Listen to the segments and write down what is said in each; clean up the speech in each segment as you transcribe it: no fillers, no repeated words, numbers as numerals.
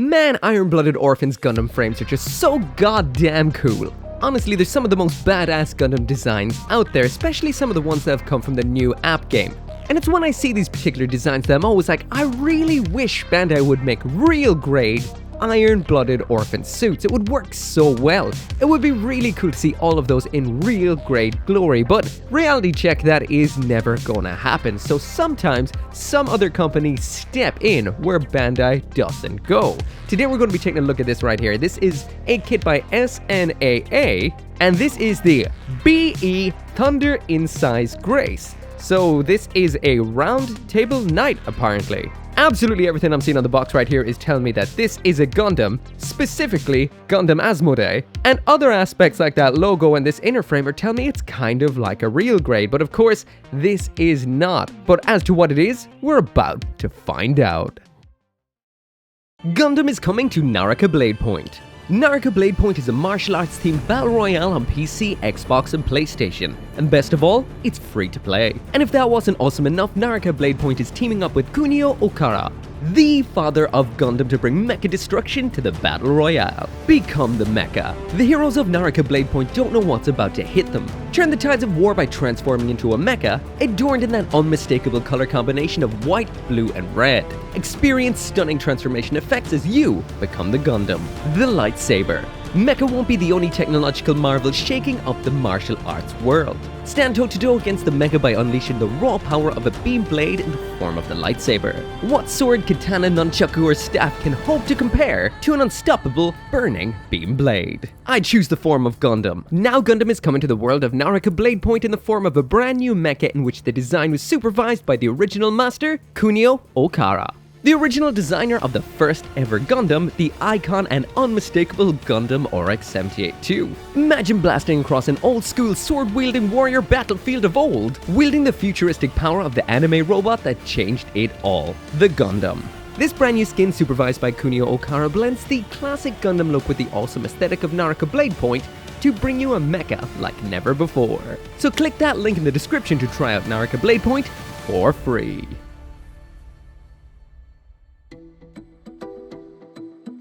Man, Iron-Blooded Orphans Gundam frames are just so goddamn cool. Honestly, they're some of the most badass Gundam designs out there, especially some of the ones that have come from the new app game. And it's when I see these particular designs that I'm always like, I really wish Bandai would make real grade Iron-Blooded Orphan suits. It would work so well. It would be really cool to see all of those in real grade glory, but reality check, that is never gonna happen. So sometimes some other companies step in where Bandai doesn't go. Today we're going to be taking a look at this right here. This is a kit by SNAA, and this is the BE Thunder Incise Grace. So this is a round table knight, apparently. Absolutely everything I'm seeing on the box right here is telling me that this is a Gundam, specifically Gundam Asmoday, and other aspects like that logo and this inner frame are telling me it's kind of like a real grade, but of course, this is not. But as to what it is, we're about to find out. Gundam is coming to Naraka Blade Point. Naraka Blade Point is a martial arts themed battle royale on PC, Xbox and PlayStation. And best of all, it's free to play. And if that wasn't awesome enough, Naraka Blade Point is teaming up with Kunio Okara, the father of Gundam, to bring mecha destruction to the battle royale. Become the Mecha. The heroes of Naraka Blade Point don't know what's about to hit them. Turn the tides of war by transforming into a mecha, adorned in that unmistakable color combination of white, blue, and red. Experience stunning transformation effects as you become the Gundam, the lightsaber. Mecha won't be the only technological marvel shaking up the martial arts world. Stand toe-to-toe against the Mecha by unleashing the raw power of a beam blade in the form of the lightsaber. What sword, katana, nunchaku, or staff can hope to compare to an unstoppable, burning beam blade? I choose the form of Gundam. Now Gundam is coming to the world of Naraka Blade Point in the form of a brand new mecha in which the design was supervised by the original master, Kunio Okara. The original designer of the first ever Gundam, the icon and unmistakable Gundam RX-78-2. Imagine blasting across an old-school sword-wielding warrior battlefield of old, wielding the futuristic power of the anime robot that changed it all, the Gundam. This brand new skin, supervised by Kunio Okara, blends the classic Gundam look with the awesome aesthetic of Naraka Blade Point to bring you a mecha like never before. So click that link in the description to try out Naraka Blade Point for free.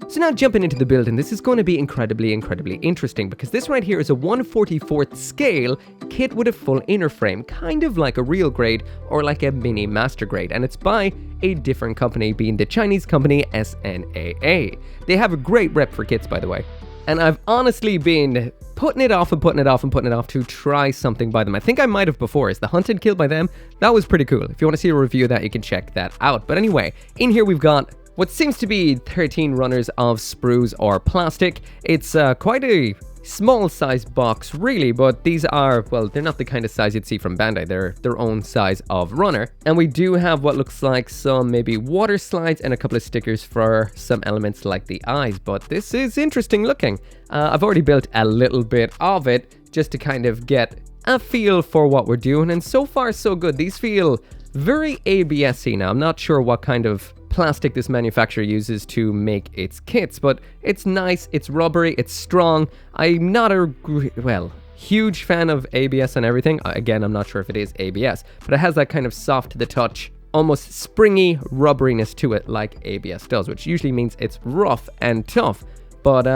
So now jumping into the build, and this is going to be incredibly interesting because this right here is a 1/44th scale kit with a full inner frame, kind of like a real grade or like a mini master grade, and it's by a different company, being the Chinese company SNAA. They have a great rep for kits, by the way. And I've honestly been putting it off to try something by them. I think I might have before. Is the Hunt and Kill by them? That was pretty cool. If you want to see a review of that, you can check that out. But anyway, in here we've got what seems to be 13 runners of sprues or plastic. It's quite a small sized box really, but these are, well, they're not the kind of size you'd see from Bandai. They're their own size of runner. And we do have what looks like some maybe water slides and a couple of stickers for some elements like the eyes, but this is interesting looking. I've already built a little bit of it just to kind of get a feel for what we're doing, and so far so good. These feel very ABS-y now. I'm not sure what kind of plastic this manufacturer uses to make its kits, but it's nice, it's rubbery, it's strong. I'm not a, huge fan of ABS and everything. Again, I'm not sure if it is ABS, but it has that kind of soft to the touch, almost springy rubberiness to it like ABS does, which usually means it's rough and tough. But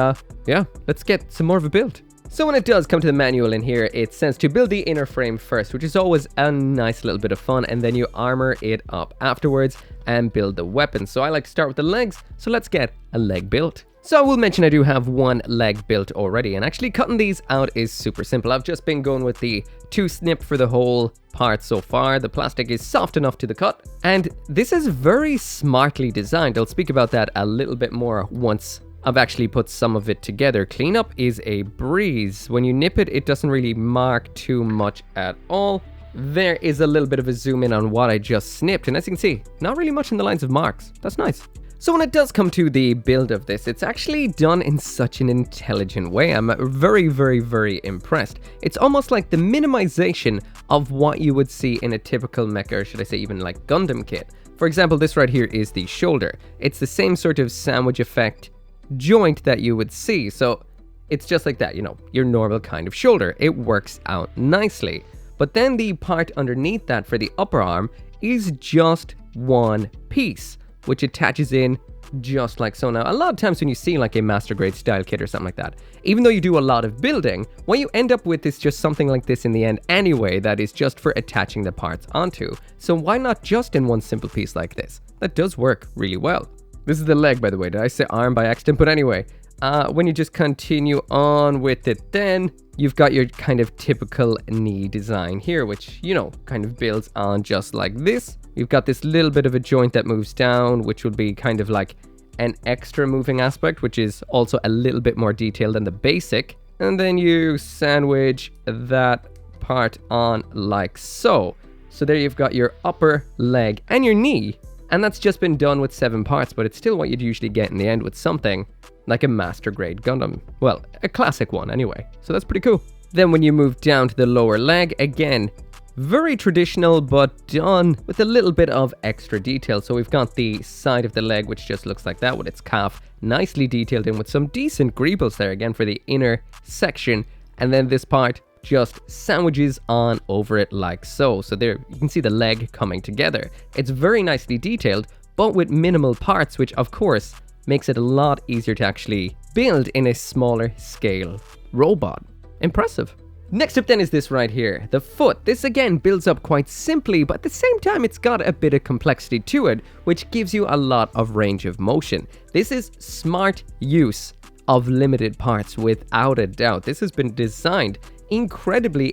yeah, let's get some more of a build. So when it does come to the manual in here, it says to build the inner frame first, which is always a nice little bit of fun, and then you armor it up afterwards and build the weapon. So I like to start with the legs, so let's get a leg built. So I will mention I do have one leg built already, and actually cutting these out is super simple. I've just been going with the 2-snip for the whole part so far. The plastic is soft enough to the cut, and this is very smartly designed. I'll speak about that a little bit more once I've actually put some of it together. Cleanup is a breeze. When you nip it, it doesn't really mark too much at all. There is a little bit of a zoom in on what I just snipped, and as you can see, not really much in the lines of marks. That's nice. So when it does come to the build of this, it's actually done in such an intelligent way. I'm very impressed. It's almost like the minimization of what you would see in a typical mecha, or should I say even like Gundam kit. For example, this right here is the shoulder. It's the same sort of sandwich effect joint that you would see, so it's just like that, you know, your normal kind of shoulder. It works out nicely. But then the part underneath that for the upper arm is just one piece, which attaches in just like so. Now, a lot of times when you see like a Master Grade style kit or something like that, even though you do a lot of building, what you end up with is just something like this in the end anyway, that is just for attaching the parts onto. So why not just in one simple piece like this? That does work really well. This is the leg, by the way. Did I say arm by accident? But anyway, when you just continue on with it, then you've got your kind of typical knee design here, which, you know, kind of builds on just like this. You've got this little bit of a joint that moves down, which would be kind of like an extra moving aspect, which is also a little bit more detailed than the basic. And then you sandwich that part on like so. So there you've got your upper leg and your knee. And that's just been done with 7 parts, but it's still what you'd usually get in the end with something like a Master Grade Gundam. Well, a classic one anyway. So that's pretty cool. Then when you move down to the lower leg, again, very traditional, but done with a little bit of extra detail. So we've got the side of the leg, which just looks like that with its calf, nicely detailed in with some decent greebles there again for the inner section. And then this part just sandwiches on over it like so. So there you can see the leg coming together. It's very nicely detailed, but with minimal parts, which of course makes it a lot easier to actually build in a smaller scale robot. Impressive. Next up then is this right here, the foot. This again builds up quite simply, but at the same time it's got a bit of complexity to it, which gives you a lot of range of motion. This is smart use of limited parts without a doubt. This has been designed incredibly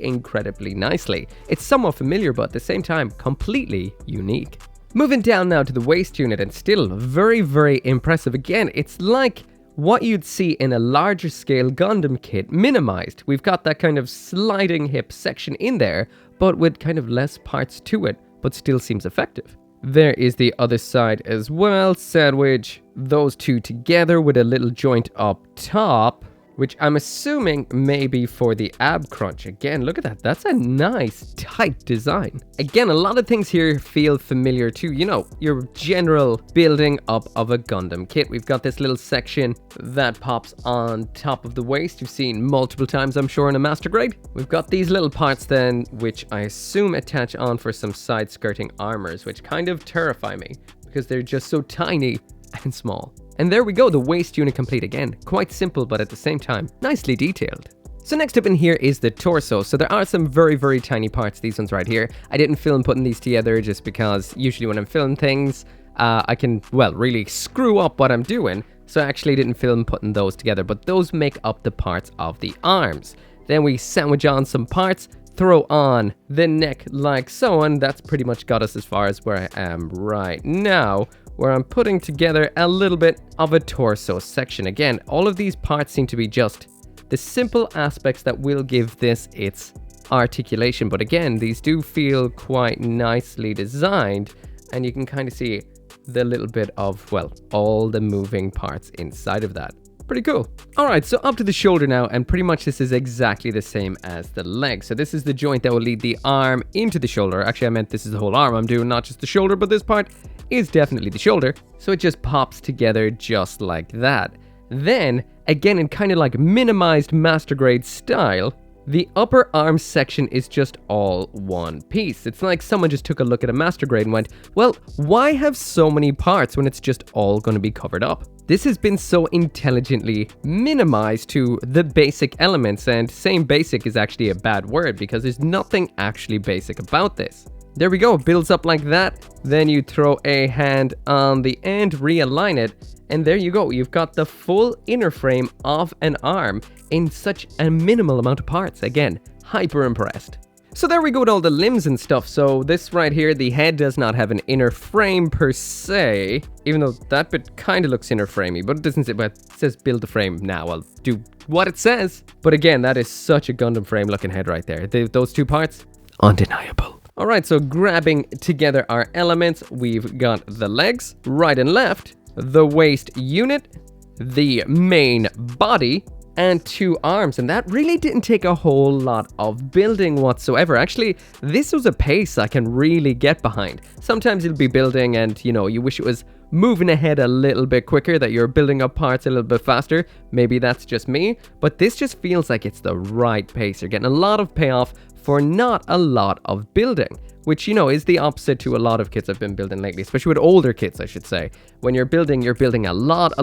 nicely. It's somewhat familiar, but at the same time completely unique. Moving down now to the waist unit, and still very impressive. Again, it's like what you'd see in a larger scale Gundam kit minimized. We've got that kind of sliding hip section in there, but with kind of less parts to it, but still seems effective. There is the other side as well. Sandwich those two together with a little joint up top, which I'm assuming may be for the ab crunch. Again, look at that. That's a nice, tight design. Again, a lot of things here feel familiar to, you know, your general building up of a Gundam kit. We've got this little section that pops on top of the waist. You've seen multiple times, I'm sure, in a Master Grade. We've got these little parts then, which I assume attach on for some side skirting armors, which kind of terrify me because they're just so tiny and small. And there we go, the waist unit complete again. Quite simple, but at the same time, nicely detailed. So next up in here is the torso. So there are some very tiny parts, these ones right here. I didn't film putting these together just because usually when I'm filming things, I can, well, really screw up what I'm doing. So I actually didn't film putting those together, but those make up the parts of the arms. Then we sandwich on some parts, throw on the neck like so, and that's pretty much got us as far as where I am right now, where I'm putting together a little bit of a torso section. Again, all of these parts seem to be just the simple aspects that will give this its articulation. But again, these do feel quite nicely designed, and you can kind of see the little bit of, well, all the moving parts inside of that. Pretty cool. All right, so up to the shoulder now, and pretty much this is exactly the same as the leg. So this is the joint that will lead the arm into the shoulder. Actually, I meant this is the whole arm I'm doing, not just the shoulder, but this part is definitely the shoulder. So it just pops together just like that. Then, again, in kind of like minimized Master Grade style, the upper arm section is just all one piece. It's like someone just took a look at a Master Grade and went, well, why have so many parts when it's just all going to be covered up? This has been so intelligently minimized to the basic elements, and saying basic is actually a bad word because there's nothing actually basic about this. There we go, builds up like that. Then you throw a hand on the end, realign it, and there you go. You've got the full inner frame of an arm in such a minimal amount of parts. Again, hyper impressed. So there we go with all the limbs and stuff. So this right here, the head does not have an inner frame per se, even though that bit kind of looks inner framey, but it doesn't say, but it says build the frame now. I'll do what it says. But again, that is such a Gundam frame looking head right there. Those two parts, undeniable. All right, so grabbing together our elements, we've got the legs, right and left, the waist unit, the main body, and 2 arms, and that really didn't take a whole lot of building whatsoever. Actually, this was a pace I can really get behind. Sometimes you'll be building and, you know, you wish it was moving ahead a little bit quicker, that you're building up parts a little bit faster. Maybe that's just me, but this just feels like it's the right pace. You're getting a lot of payoff for not a lot of building, which, you know, is the opposite to a lot of kits I've been building lately, especially with older kits, I should say. When you're building a lot,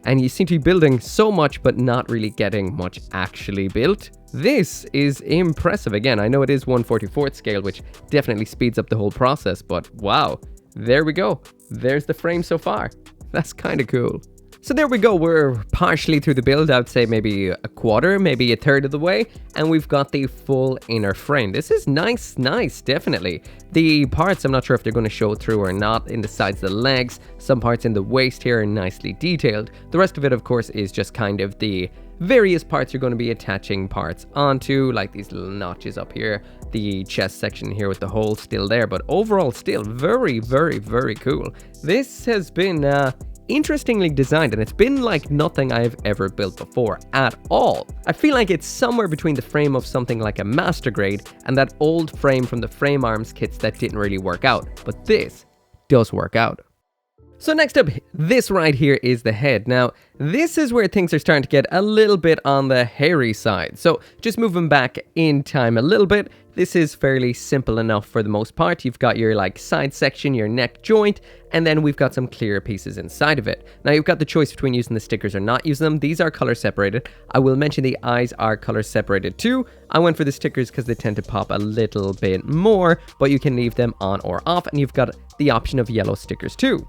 and you seem to be building so much but not really getting much actually built. This is impressive. Again, I know it is 1/44th scale, which definitely speeds up the whole process, but wow, there we go. There's the frame so far. That's kind of cool. So there we go, we're partially through the build, I'd say maybe a quarter, maybe a third of the way, and we've got the full inner frame. This is nice, definitely. The parts, I'm not sure if they're going to show through or not in the sides of the legs. Some parts in the waist here are nicely detailed. The rest of it, of course, is just kind of the various parts you're going to be attaching parts onto, like these little notches up here, the chest section here with the hole still there, but overall still very, very cool. This has been interestingly designed, and it's been like nothing I've ever built before at all. I feel like it's somewhere between the frame of something like a master grade and that old frame from the frame arms kits that didn't really work out, but this does work out. So next up, this right here is the head. Now, this is where things are starting to get a little bit on the hairy side. So just moving back in time a little bit, this is fairly simple enough for the most part. You've got your like side section, your neck joint, and then we've got some clear pieces inside of it. Now you've got the choice between using the stickers or not using them. These are color separated. I will mention the eyes are color separated too. I went for the stickers because they tend to pop a little bit more, but you can leave them on or off, and you've got the option of yellow stickers too.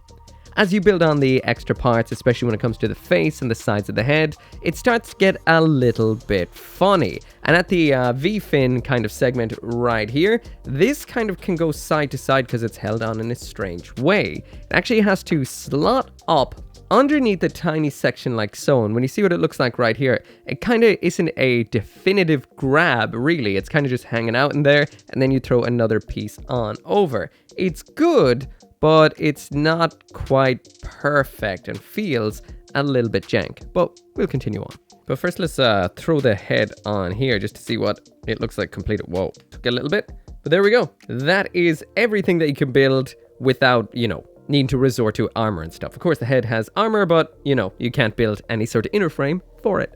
As you build on the extra parts, especially when it comes to the face and the sides of the head, it starts to get a little bit funny. And at the V-fin kind of segment right here, this kind of can go side to side because it's held on in a strange way. It actually has to slot up underneath the tiny section like so, and when you see what it looks like right here, it kind of isn't a definitive grab really. It's kind of just hanging out in there, and then you throw another piece on over. It's good, but it's not quite perfect and feels a little bit jank, but we'll continue on. But first, let's throw the head on here just to see what it looks like completed. Whoa, took a little bit, but there we go. That is everything that you can build without, you know, needing to resort to armor and stuff. Of course, the head has armor, but, you know, you can't build any sort of inner frame for it.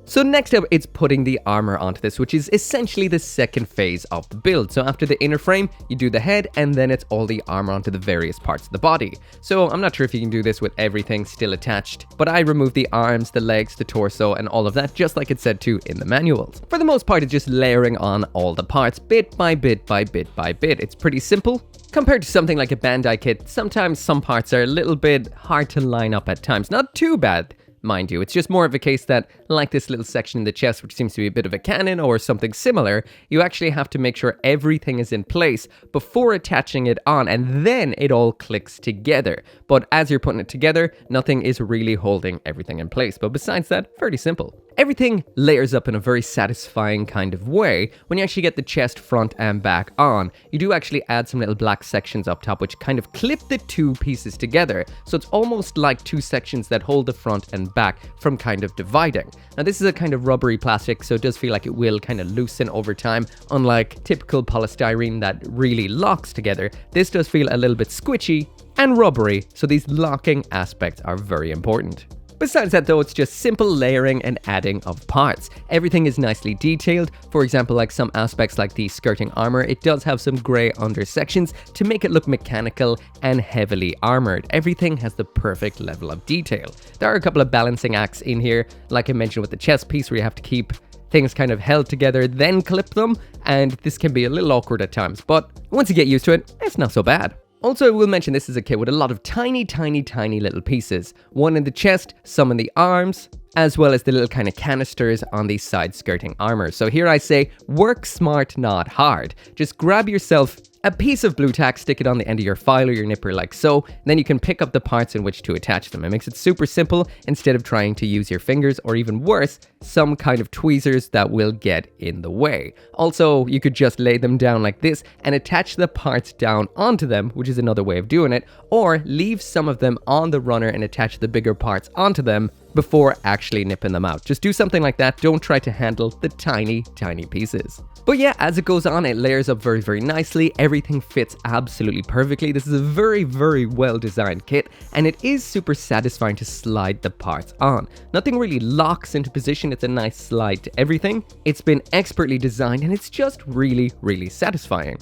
So next up, it's putting the armor onto this, which is essentially the second phase of the build. So after the inner frame, you do the head, and then it's all the armor onto the various parts of the body. So I'm not sure if you can do this with everything still attached, but I removed the arms, the legs, the torso, and all of that, just like it said to in the manuals. For the most part, it's just layering on all the parts, bit by bit by bit by bit. It's pretty simple. Compared to something like a Bandai kit, sometimes some parts are a little bit hard to line up at times. Not too bad, mind you. It's just more of a case that, like this little section in the chest, which seems to be a bit of a cannon or something similar, you actually have to make sure everything is in place before attaching it on, and then it all clicks together. But as you're putting it together, nothing is really holding everything in place. But besides that, fairly simple. Everything layers up in a very satisfying kind of way when you actually get the chest front and back on. You do actually add some little black sections up top which kind of clip the two pieces together, so it's almost like two sections that hold the front and back from kind of dividing. Now this is a kind of rubbery plastic, so it does feel like it will kind of loosen over time, unlike typical polystyrene that really locks together. This does feel a little bit squishy and rubbery, so these locking aspects are very important. Besides that though, it's just simple layering and adding of parts. Everything is nicely detailed. For example, like some aspects like the skirting armor, it does have some grey under sections to make it look mechanical and heavily armored. Everything has the perfect level of detail. There are a couple of balancing acts in here, like I mentioned with the chest piece, where you have to keep things kind of held together, then clip them, and this can be a little awkward at times, but once you get used to it, it's not so bad. Also, I will mention this is a kit with a lot of tiny little pieces. One in the chest, some in the arms, as well as the little kind of canisters on the side skirting armor. So here I say, work smart, not hard. Just grab yourself a piece of blue tack, stick it on the end of your file or your nipper like so, and then you can pick up the parts in which to attach them. It makes it super simple instead of trying to use your fingers, or even worse, some kind of tweezers that will get in the way. Also, you could just lay them down like this and attach the parts down onto them, which is another way of doing it, or leave some of them on the runner and attach the bigger parts onto them before actually nipping them out. Just do something like that. Don't try to handle the tiny, tiny pieces. But yeah, as it goes on, it layers up very, very nicely. Everything fits absolutely perfectly. This is a very, very well designed kit, and it is super satisfying to slide the parts on. Nothing really locks into position. It's a nice slide to everything. It's been expertly designed, and it's just really, really satisfying.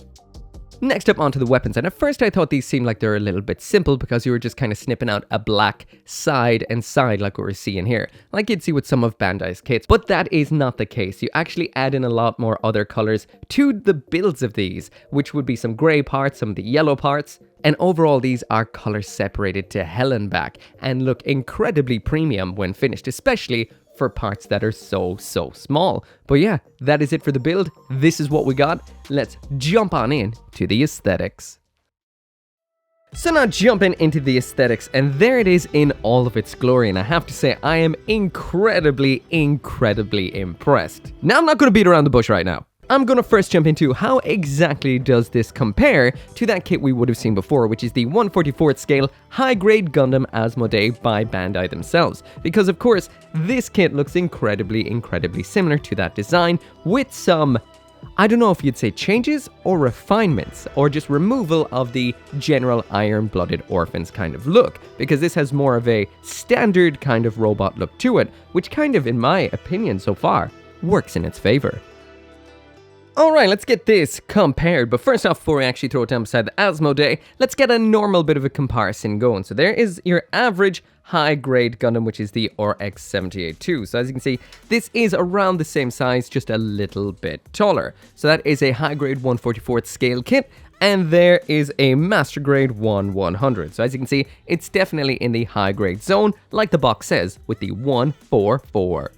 Next up onto the weapons, and at first I thought these seemed like they're a little bit simple because you were just kind of snipping out a black side and side like what we're seeing here, like you'd see with some of Bandai's kits, but that is not the case. You actually add in a lot more other colors to the builds of these, which would be some grey parts, some of the yellow parts, and overall these are color separated to hell and back and look incredibly premium when finished, especially for parts that are so small. But yeah, that is it for the build. This is what we got. Let's jump on in to the aesthetics. So now jumping into the aesthetics, and there it is in all of its glory, and I have to say I am incredibly impressed. Now I'm not going to beat around the bush right now. I'm going to first jump into how exactly does this compare to that kit we would have seen before, which is the 1/44th scale high-grade Gundam Asmoday by Bandai themselves. Because of course, this kit looks incredibly similar to that design, with some, I don't know if you'd say changes or refinements, or just removal of the general iron-blooded orphans kind of look, because this has more of a standard kind of robot look to it, which kind of, in my opinion so far, works in its favor. Alright, let's get this compared, but first off, before we actually throw it down beside the Asmoday, let's get a normal bit of a comparison going. So there is your average high-grade Gundam, which is the RX-78-2. So as you can see, this is around the same size, just a little bit taller. So that is a high-grade 1/44th scale kit, and there is a master grade 1/100. So as you can see, it's definitely in the high-grade zone, like the box says, with the 144.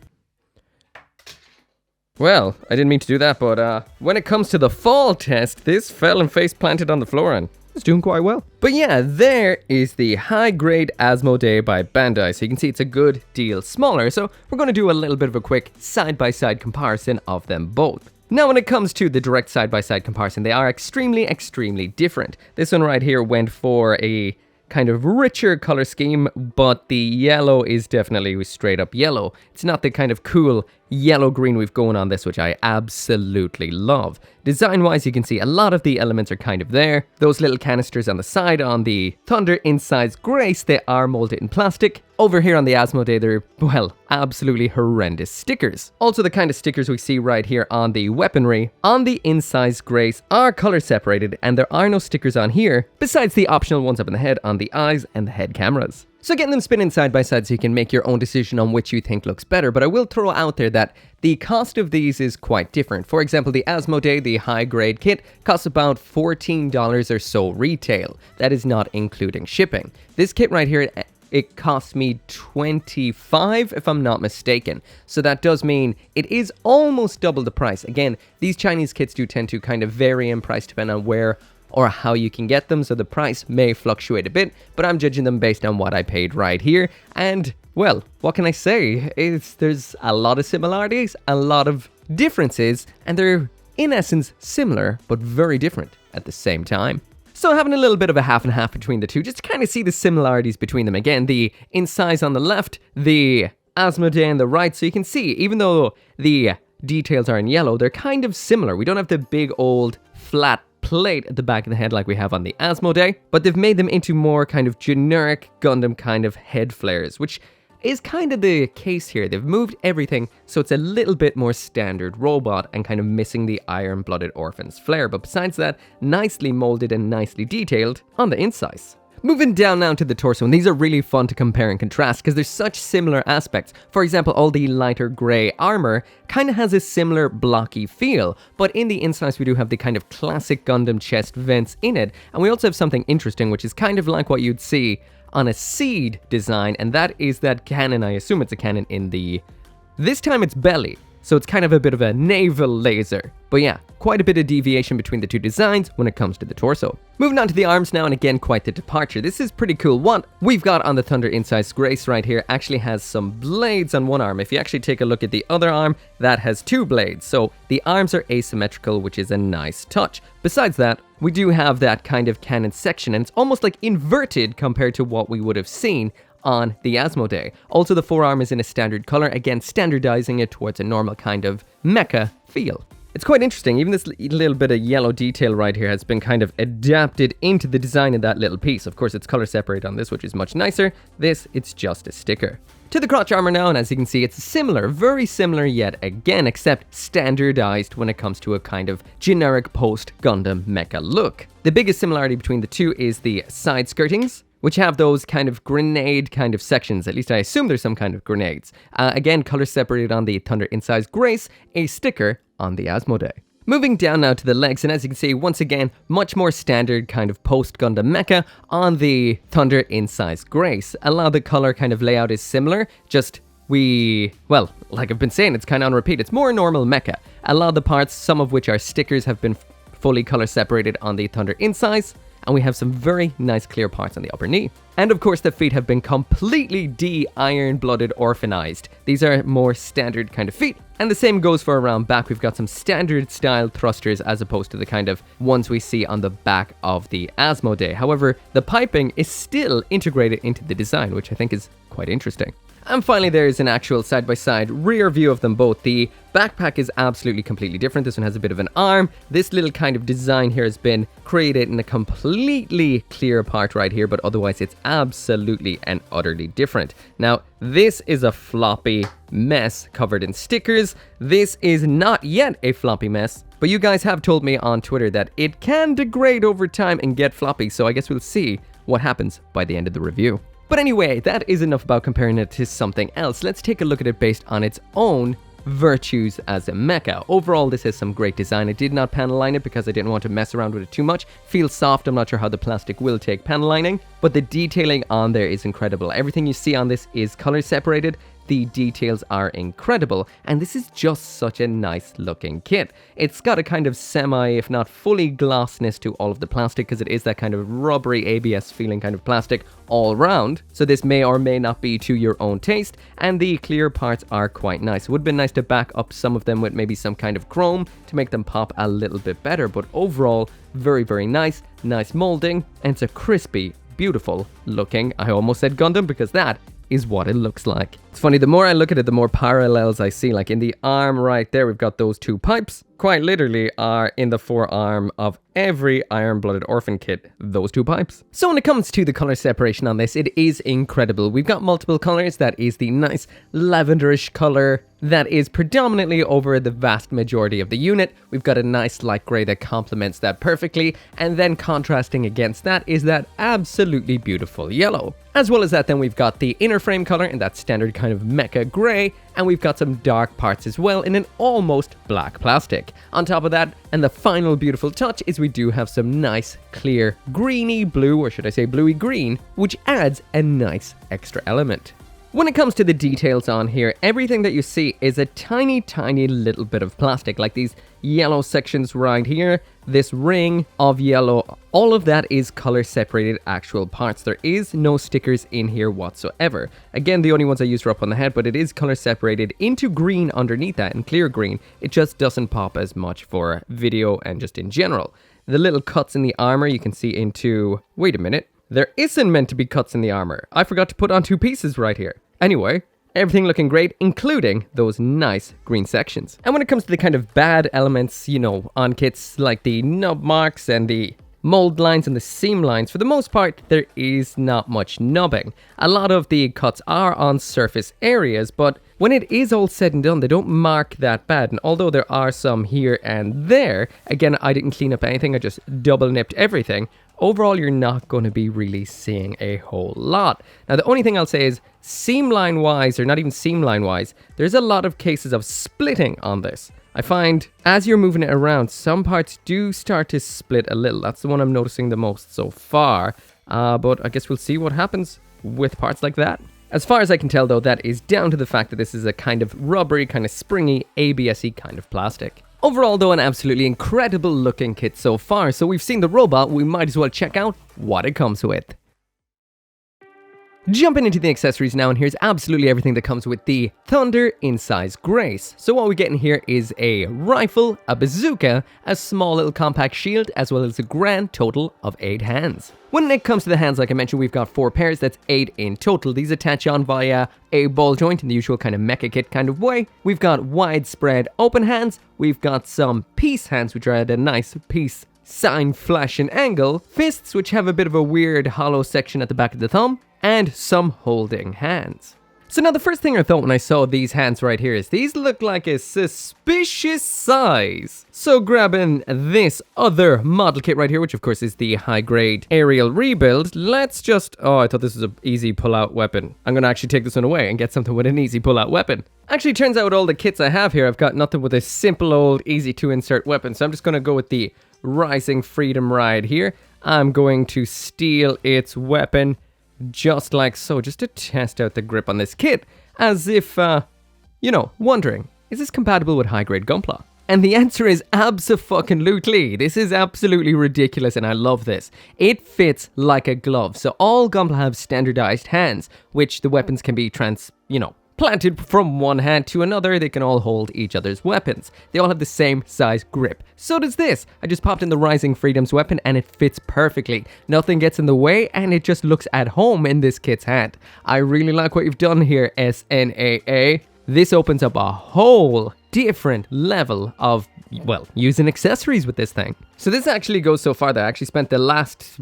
Well, I didn't mean to do that, but when it comes to the fall test, this fell and face planted on the floor and it's doing quite well. But yeah, there is the high-grade Asmoday by Bandai. So you can see it's a good deal smaller. So we're going to do a little bit of a quick side-by-side comparison of them both. Now, when it comes to the direct side-by-side comparison, they are extremely different. This one right here went for a kind of richer color scheme, but the yellow is definitely straight up yellow. It's not the kind of cool yellow-green we've going on this, which I absolutely love. Design-wise, you can see a lot of the elements are kind of there. Those little canisters on the side on the Thunder Incise Grace, they are molded in plastic. Over here on the Asmoday, they're, well, absolutely horrendous stickers. Also, the kind of stickers we see right here on the weaponry on the Incise Grace are color separated, and there are no stickers on here, besides the optional ones up in the head on the eyes and the head cameras. So getting them spinning side by side so you can make your own decision on which you think looks better, but I will throw out there that the cost of these is quite different. For example, the Asmoday, the high-grade kit, costs about $14 or so retail. That is not including shipping. This kit right here, it cost me $25 if I'm not mistaken. So that does mean it is almost double the price. Again, these Chinese kits do tend to kind of vary in price depending on where or how you can get them, so the price may fluctuate a bit, but I'm judging them based on what I paid right here. And, well, what can I say? There's a lot of similarities, a lot of differences, and they're in essence similar, but very different at the same time. So having a little bit of a half and half between the two, just to kind of see the similarities between them. Again, the Incise on the left, the Asmoday on the right, so you can see, even though the details are in yellow, they're kind of similar. We don't have the big old flat plate at the back of the head like we have on the Asmoday, but they've made them into more kind of generic Gundam kind of head flares, which is kind of the case here. They've moved everything so it's a little bit more standard robot and kind of missing the iron-blooded orphans flare, but besides that, nicely molded and nicely detailed on the Incise. Moving down now to the torso, and these are really fun to compare and contrast because there's such similar aspects. For example, all the lighter grey armor kind of has a similar blocky feel, but in the Incise we do have the kind of classic Gundam chest vents in it, and we also have something interesting which is kind of like what you'd see on a Seed design, and that is that cannon. I assume it's a cannon in the... This time it's belly, so it's kind of a bit of a naval laser. But yeah, quite a bit of deviation between the two designs when it comes to the torso. Moving on to the arms now, and again, quite the departure. This is pretty cool. What we've got on the Thunder Incise Grace right here actually has some blades on one arm. If you actually take a look at the other arm, that has two blades. So the arms are asymmetrical, which is a nice touch. Besides that, we do have that kind of cannon section, and it's almost like inverted compared to what we would have seen on the Asmoday. Also, the forearm is in a standard color, again standardizing it towards a normal kind of mecha feel. It's quite interesting, even this little bit of yellow detail right here has been kind of adapted into the design of that little piece. Of course, it's color separated on this, which is much nicer. This, it's just a sticker. To the crotch armor now, and as you can see, it's similar, very similar yet again, except standardized when it comes to a kind of generic post-Gundam mecha look. The biggest similarity between the two is the side skirtings, which have those kind of grenade kind of sections. At least I assume there's some kind of grenades. Again, color separated on the Thunder Incise Grace, a sticker on the Asmoday. Moving down now to the legs, and as you can see, once again, much more standard kind of post-Gundam mecha on the Thunder Incise Grace. A lot of the color kind of layout is similar, just well, like I've been saying, it's kind of on repeat. It's more normal mecha. A lot of the parts, some of which are stickers, have been fully color separated on the Thunder Incise, and we have some very nice clear parts on the upper knee. And of course the feet have been completely de-iron-blooded orphanized. These are more standard kind of feet. And the same goes for around back. We've got some standard style thrusters as opposed to the kind of ones we see on the back of the Asmoday. However, the piping is still integrated into the design, which I think is quite interesting. And finally, there is an actual side-by-side rear view of them both. The backpack is absolutely completely different. This one has a bit of an arm. This little kind of design here has been created in a completely clear part right here, but otherwise it's absolutely and utterly different. Now, this is a floppy mess covered in stickers. This is not yet a floppy mess, but you guys have told me on Twitter that it can degrade over time and get floppy, so I guess we'll see what happens by the end of the review. But anyway, that is enough about comparing it to something else. Let's take a look at it based on its own virtues as a mecha. Overall, this has some great design. I did not panel line it because I didn't want to mess around with it too much. Feels soft. I'm not sure how the plastic will take panel lining, but the detailing on there is incredible. Everything you see on this is color separated. The details are incredible, and this is just such a nice looking kit. It's got a kind of semi, if not fully glossness to all of the plastic, because it is that kind of rubbery ABS feeling kind of plastic all round. So this may or may not be to your own taste, and the clear parts are quite nice. It would have been nice to back up some of them with maybe some kind of chrome to make them pop a little bit better, but overall, very, very nice molding, and it's a crispy, beautiful looking, I almost said Gundam because that is what it looks like. It's funny, the more I look at it, the more parallels I see. Like in the arm right there, we've got those two pipes. Quite literally are in the forearm of every iron-blooded orphan kit, those two pipes. So when it comes to the color separation on this, it is incredible. We've got multiple colors. That is the nice lavenderish color that is predominantly over the vast majority of the unit. We've got a nice light gray that complements that perfectly, and then contrasting against that is that absolutely beautiful yellow. As well as that, then we've got the inner frame color in that standard kind of mecha gray, and we've got some dark parts as well in an almost black plastic. On top of that, and the final beautiful touch is we do have some nice clear greeny blue, or should I say bluey green, which adds a nice extra element. When it comes to the details on here, everything that you see is a tiny little bit of plastic, like these yellow sections right here, this ring of yellow, all of that is color separated actual parts. There is no stickers in here whatsoever. Again, the only ones I used were up on the head, but it is color separated into green underneath that, and clear green. It just doesn't pop as much for video and just in general. The little cuts in the armor you can see into... Wait a minute. There isn't meant to be cuts in the armor. I forgot to put on two pieces right here. Anyway, everything looking great, including those nice green sections. And when it comes to the kind of bad elements, you know, on kits like the nub marks and the mold lines and the seam lines, for the most part, there is not much nubbing. A lot of the cuts are on surface areas, but when it is all said and done, they don't mark that bad. And although there are some here and there, again, I didn't clean up anything, I just double nipped everything. Overall, you're not going to be really seeing a whole lot. Now, the only thing I'll say is seam line wise, or not even seam line wise, there's a lot of cases of splitting on this. I find as you're moving it around, some parts do start to split a little. That's the one I'm noticing the most so far. But I guess we'll see what happens with parts like that. As far as I can tell, though, that is down to the fact that this is a kind of rubbery, kind of springy, ABS-y kind of plastic. Overall, though, an absolutely incredible looking kit so far. So we've seen the robot, we might as well check out what it comes with. Jumping into the accessories now, and here's absolutely everything that comes with the Thunder Incise Grace. So what we get in here is a rifle, a bazooka, a small little compact shield, as well as a grand total of 8 hands. When it comes to the hands, like I mentioned, we've got 4 pairs, that's 8 in total. These attach on via a ball joint in the usual kind of mecha kit kind of way. We've got widespread open hands, we've got some peace hands, which are at a nice peace sign, flash, and angle, fists, which have a bit of a weird hollow section at the back of the thumb, and some holding hands. So now the first thing I thought when I saw these hands right here is these look like a suspicious size. So grabbing this other model kit right here, which of course is the high grade aerial rebuild, let's just, oh, I thought this was an easy pull out weapon. I'm gonna actually take this one away and get something with an easy pull out weapon. Actually, turns out with all the kits I have here, I've got nothing with a simple old easy to insert weapon. So I'm just gonna go with the Rising Freedom Ride here. I'm going to steal its weapon just like so, just to test out the grip on this kit, as if, you know, wondering, is this compatible with high-grade gunpla? And the answer is abso-fucking-lutely. This is absolutely ridiculous, and I love this. It fits like a glove, so all gunpla have standardized hands, which the weapons can be planted from one hand to another. They can all hold each other's weapons. They all have the same size grip. So does this. I just popped in the Rising Freedom's weapon and it fits perfectly. Nothing gets in the way and it just looks at home in this kit's hand. I really like what you've done here, SNAA. This opens up a whole different level of, well, using accessories with this thing. So this actually goes so far that I actually spent the last,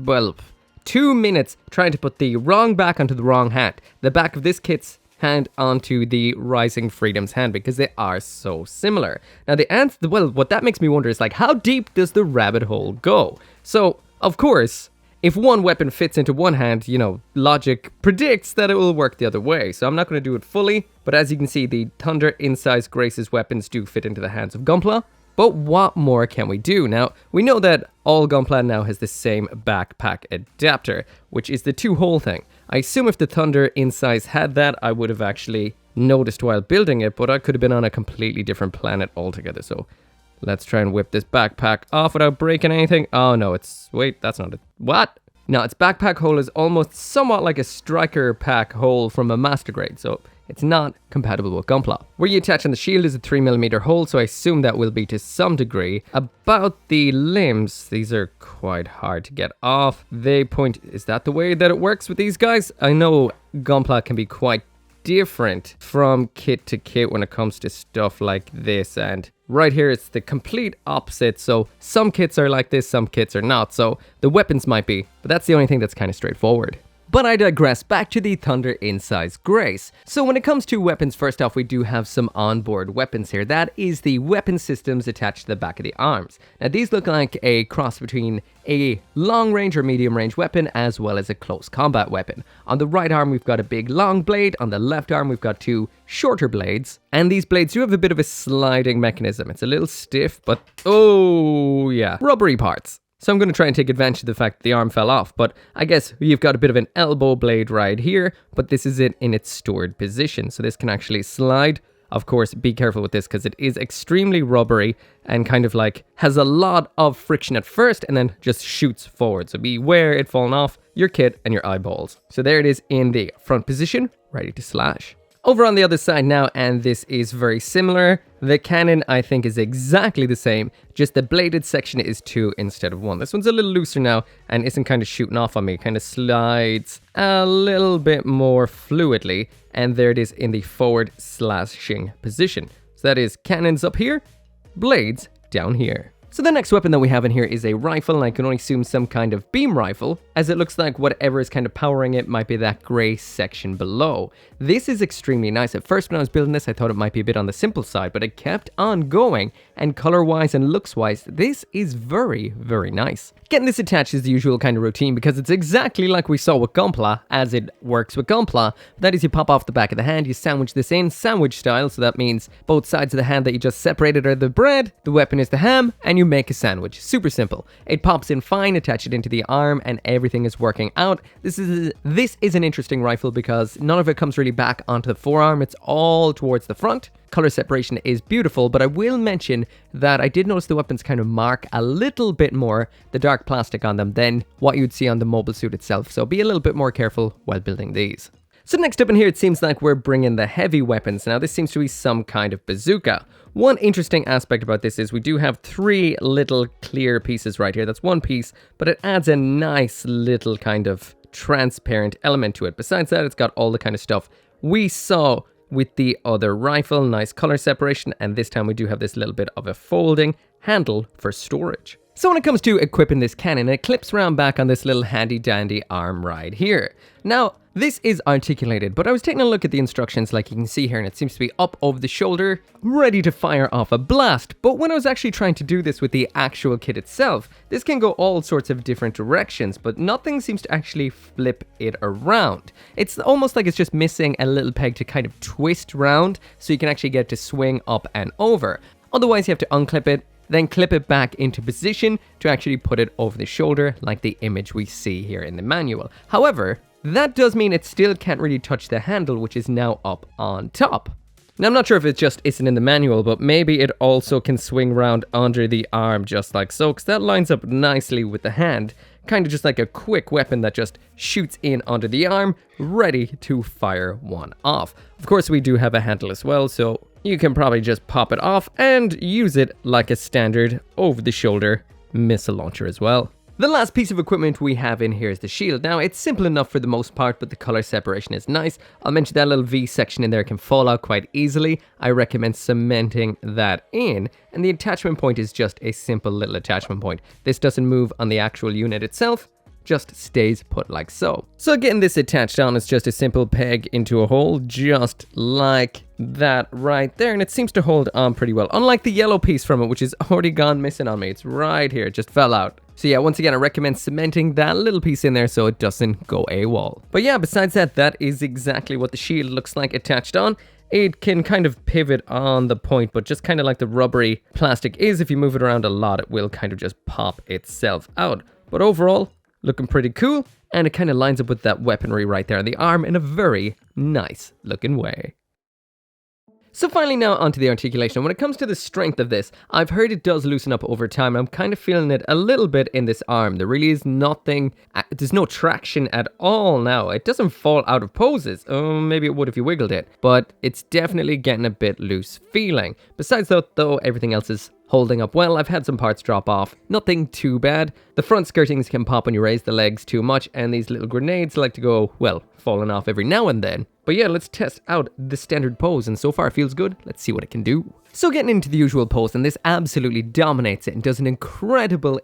2 minutes trying to put the wrong back onto the wrong hand. The back of this kit's hand onto the Rising Freedom's hand because they are so similar. Now the answer, well, what that makes me wonder is like, how deep does the rabbit hole go? So, of course, if one weapon fits into one hand, you know, logic predicts that it will work the other way. So I'm not going to do it fully, but as you can see, the Thunder Incise Grace's weapons do fit into the hands of gunpla. But what more can we do? Now, we know that all gunpla now has the same backpack adapter, which is the 2-hole thing. I assume if the Thunder Incise had that, I would have actually noticed while building it, but I could have been on a completely different planet altogether. So let's try and whip this backpack off without breaking anything. Oh no, wait, that's not it. What? No, its backpack hole is almost somewhat like a striker pack hole from a master grade, so it's not compatible with gunpla. Where you attach on the shield is a 3mm hole, so I assume that will be to some degree. About the limbs, these are quite hard to get off. They point, is that the way that it works with these guys? I know gunpla can be quite different from kit to kit when it comes to stuff like this, and right here it's the complete opposite. So some kits are like this, some kits are not, so the weapons might be, but that's the only thing that's kind of straightforward. But I digress, back to the Thunder Incise Grace. So when it comes to weapons, first off, we do have some onboard weapons here. That is the weapon systems attached to the back of the arms. Now these look like a cross between a long range or medium range weapon as well as a close combat weapon. On the right arm we've got a big long blade, on the left arm we've got 2 shorter blades, and these blades do have a bit of a sliding mechanism. It's a little stiff, but oh yeah, rubbery parts. So I'm going to try and take advantage of the fact that the arm fell off, but I guess you've got a bit of an elbow blade right here, but this is it in its stored position, so this can actually slide. Of course, be careful with this because it is extremely rubbery and kind of like has a lot of friction at first and then just shoots forward. So beware it falling off your kit and your eyeballs. So there it is in the front position, ready to slash. Over on the other side now, and this is very similar. The cannon, I think, is exactly the same, just the bladed section is 2 instead of 1. This one's a little looser now and isn't kind of shooting off on me. It kind of slides a little bit more fluidly, and there it is in the forward slashing position. So that is cannons up here, blades down here. So the next weapon that we have in here is a rifle, and I can only assume some kind of beam rifle, as it looks like whatever is kind of powering it might be that grey section below. This is extremely nice. At first when I was building this, I thought it might be a bit on the simple side, but it kept on going, and color-wise and looks-wise, this is very, very nice. Getting this attached is the usual kind of routine because it's exactly like we saw with gunpla, as it works with gunpla. That is, you pop off the back of the hand, you sandwich this in, sandwich style, so that means both sides of the hand that you just separated are the bread, the weapon is the ham, and you you make a sandwich. Super simple. It pops in fine, attach it into the arm, and everything is working out. This is an interesting rifle because none of it comes really back onto the forearm. It's all towards the front. Color separation is beautiful, but I will mention that I did notice the weapons kind of mark a little bit more the dark plastic on them than what you'd see on the mobile suit itself, so be a little bit more careful while building these. So next up in here, it seems like we're bringing the heavy weapons. Now this seems to be some kind of bazooka. One interesting aspect about this is we do have 3 little clear pieces right here. That's one piece, but it adds a nice little kind of transparent element to it. Besides that, it's got all the kind of stuff we saw with the other rifle. Nice color separation, and this time we do have this little bit of a folding handle for storage. So when it comes to equipping this cannon, it clips round back on this little handy dandy arm right here. Now, this is articulated, but I was taking a look at the instructions like you can see here, and it seems to be up over the shoulder, ready to fire off a blast. But when I was actually trying to do this with the actual kit itself, this can go all sorts of different directions, but nothing seems to actually flip it around. It's almost like it's just missing a little peg to kind of twist round, so you can actually get to swing up and over. Otherwise, you have to unclip it, then clip it back into position to actually put it over the shoulder like the image we see here in the manual. However, that does mean it still can't really touch the handle, which is now up on top. Now I'm not sure if it just isn't in the manual, but maybe it also can swing round under the arm just like so, because that lines up nicely with the hand. Kind of just like a quick weapon that just shoots in onto the arm, ready to fire one off. Of course, we do have a handle as well, so you can probably just pop it off and use it like a standard over-the-shoulder missile launcher as well. The last piece of equipment we have in here is the shield. Now, it's simple enough for the most part, but the color separation is nice. I'll mention that little V section in there can fall out quite easily. I recommend cementing that in. And the attachment point is just a simple little attachment point. This doesn't move on the actual unit itself, just stays put like so. So getting this attached on is just a simple peg into a hole, just like that right there, and it seems to hold on pretty well. Unlike the yellow piece from it, which is already gone missing on me. It's right here, it just fell out. So yeah, once again, I recommend cementing that little piece in there so it doesn't go AWOL. But yeah, besides that, that is exactly what the shield looks like attached on. It can kind of pivot on the point, but just kind of like the rubbery plastic is, if you move it around a lot, it will kind of just pop itself out. But overall, looking pretty cool, and it kind of lines up with that weaponry right there on the arm in a very nice looking way. So finally now onto the articulation. When it comes to the strength of this, I've heard it does loosen up over time. I'm kind of feeling it a little bit in this arm. There really is nothing, there's no traction at all now. It doesn't fall out of poses. Maybe it would if you wiggled it, but it's definitely getting a bit loose feeling. Besides that though, everything else is holding up well. I've had some parts drop off. Nothing too bad. The front skirtings can pop when you raise the legs too much, and these little grenades like to go, well, falling off every now and then. But yeah, let's test out the standard pose, and so far it feels good. Let's see what it can do. So getting into the usual pose, and this absolutely dominates it and does an incredible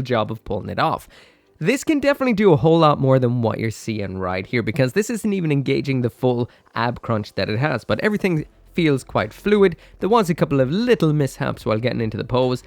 job of pulling it off. This can definitely do a whole lot more than what you're seeing right here, because this isn't even engaging the full ab crunch that it has, but everything feels quite fluid. There was a couple of little mishaps while getting into the pose.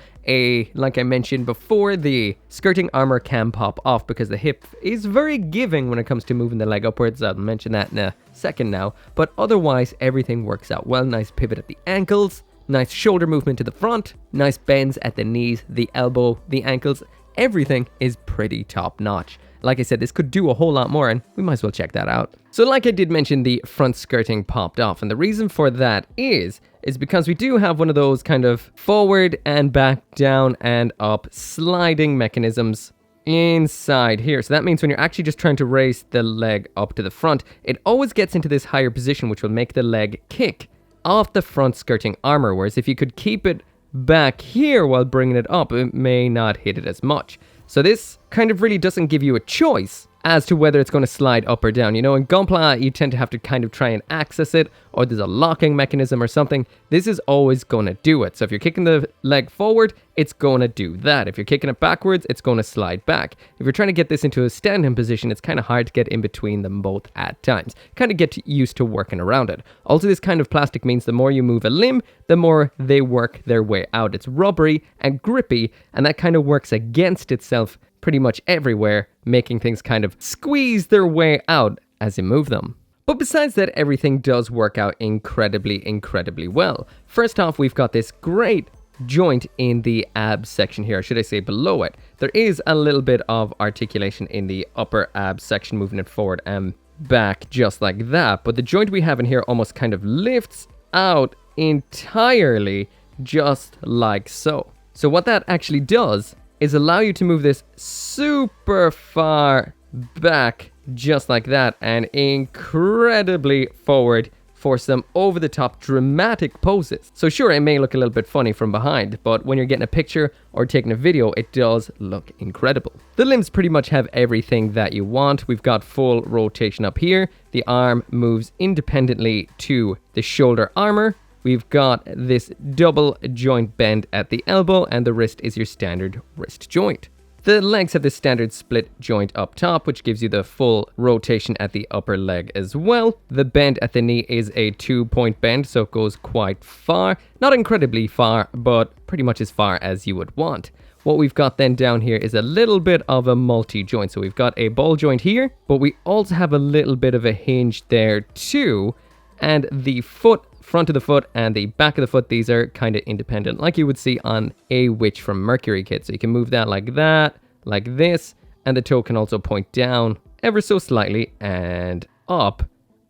Like I mentioned before, the skirting armor can pop off because the hip is very giving when it comes to moving the leg upwards. I'll mention that in a second now, but otherwise everything works out well. Nice pivot at the ankles, nice shoulder movement to the front, nice bends at the knees, the elbow, the ankles. Everything is pretty top notch. Like I said, this could do a whole lot more, and we might as well check that out. So like I did mention, the front skirting popped off, and the reason for that is because we do have one of those kind of forward and back, down and up sliding mechanisms inside here. So that means when you're actually just trying to raise the leg up to the front, it always gets into this higher position, which will make the leg kick off the front skirting armor, whereas if you could keep it back here while bringing it up, it may not hit it as much. So this kind of really doesn't give you a choice as to whether it's going to slide up or down. You know, in gunpla, you tend to have to kind of try and access it, or there's a locking mechanism or something. This is always going to do it. So if you're kicking the leg forward, it's going to do that. If you're kicking it backwards, it's going to slide back. If you're trying to get this into a standing position, it's kind of hard to get in between them both at times. Kind of get used to working around it. Also, this kind of plastic means the more you move a limb, the more they work their way out. It's rubbery and grippy, and that kind of works against itself pretty much everywhere, making things kind of squeeze their way out as you move them. But besides that, everything does work out incredibly well. First off, we've got this great joint in the abs section here, or should I say below it. There is a little bit of articulation in the upper abs section, moving it forward and back just like that. But the joint we have in here almost kind of lifts out entirely just like so. So what that actually does is allow you to move this super far back just like that and incredibly forward for some over-the-top dramatic poses. So sure, it may look a little bit funny from behind, but when you're getting a picture or taking a video, it does look incredible. The limbs pretty much have everything that you want. We've got full rotation up here. The arm moves independently to the shoulder armor. We've got this double joint bend at the elbow, and the wrist is your standard wrist joint. The legs have the standard split joint up top, which gives you the full rotation at the upper leg as well. The bend at the knee is a 2-point bend, so it goes quite far. Not incredibly far, but pretty much as far as you would want. What we've got then down here is a little bit of a multi-joint. So we've got a ball joint here, but we also have a little bit of a hinge there too. And the front of the foot and the back of the foot, these are kind of independent, like you would see on a Witch from Mercury kit. So you can move that like that, like this, and the toe can also point down ever so slightly and up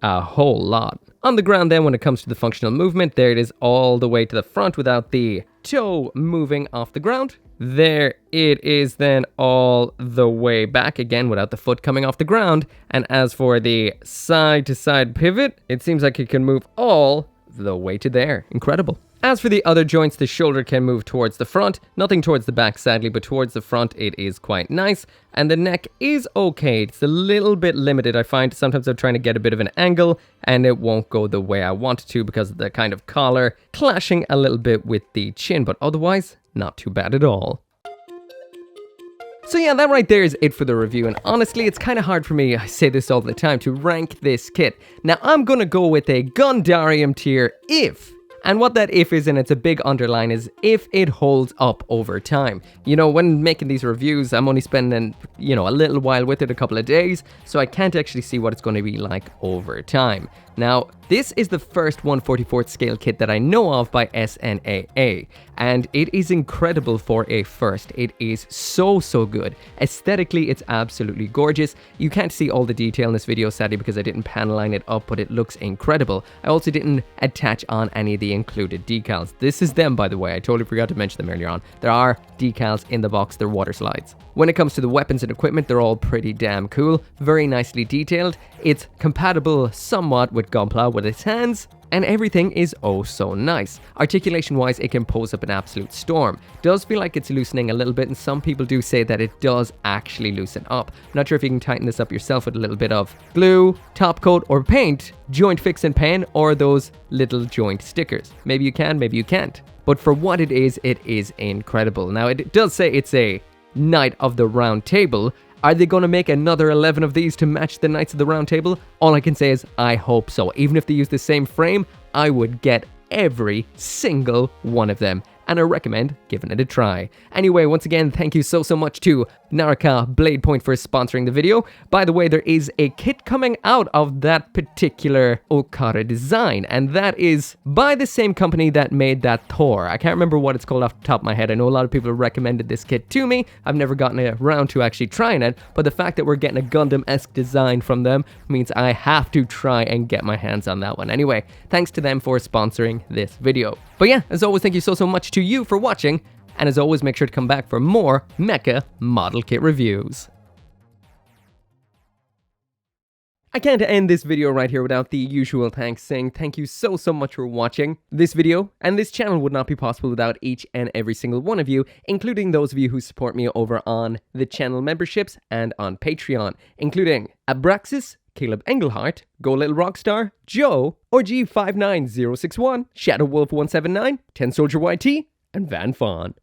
a whole lot. On the ground then, when it comes to the functional movement, there it is all the way to the front without the toe moving off the ground. There it is then all the way back again without the foot coming off the ground. And as for the side to side pivot, it seems like it can move all the way to there. Incredible. As for the other joints, the shoulder can move towards the front, nothing towards the back sadly, but towards the front it is quite nice. And the neck is okay, it's a little bit limited. I find sometimes I'm trying to get a bit of an angle and it won't go the way I want it to because of the kind of collar clashing a little bit with the chin, but otherwise not too bad at all. So yeah, that right there is it for the review, and honestly, it's kind of hard for me, I say this all the time, to rank this kit. Now, I'm gonna go with a Gundarium tier if, and what that if is, and it's a big underline, is if it holds up over time. You know, when making these reviews, I'm only spending, a little while with it, a couple of days, so I can't actually see what it's going to be like over time. Now, this is the first 1/44th scale kit that I know of by SNAA, and it is incredible for a first. It is so good. Aesthetically, it's absolutely gorgeous. You can't see all the detail in this video, sadly, because I didn't panel line it up, but it looks incredible. I also didn't attach on any of the included decals. This is them, by the way. I totally forgot to mention them earlier on. There are decals in the box. They're water slides. When it comes to the weapons and equipment, they're all pretty damn cool. Very nicely detailed. It's compatible somewhat with Gunpla with its hands, and everything is oh so nice. Articulation wise, it can pose up an absolute storm. Does feel like it's loosening a little bit, and some people do say that it does actually loosen up. I'm not sure if you can tighten this up yourself with a little bit of glue, top coat, or paint, joint fix and pen, or those little joint stickers. Maybe you can, maybe you can't. But for what it is incredible. Now, it does say it's a Knight of the Round Table. Are they going to make another 11 of these to match the Knights of the Round Table? All I can say is I hope so. Even if they use the same frame, I would get every single one of them, and I recommend giving it a try. Anyway, once again, thank you so much to Naraka Blade Point for sponsoring the video. By the way, there is a kit coming out of that particular Okara design, and that is by the same company that made that Thor. I can't remember what it's called off the top of my head. I know a lot of people have recommended this kit to me. I've never gotten around to actually trying it, but the fact that we're getting a Gundam-esque design from them means I have to try and get my hands on that one. Anyway, thanks to them for sponsoring this video. But yeah, as always, thank you so much to you for watching, and as always, make sure to come back for more Mecha model kit reviews. I can't end this video right here without the usual thanks, saying thank you so much for watching. This video and this channel would not be possible without each and every single one of you, including those of you who support me over on the channel memberships and on Patreon, including Abraxas, Caleb Engelhart, Go Little Rockstar, Joe, or G59061, Shadow Wolf 179, 10 Soldier YT, and Van Fawn.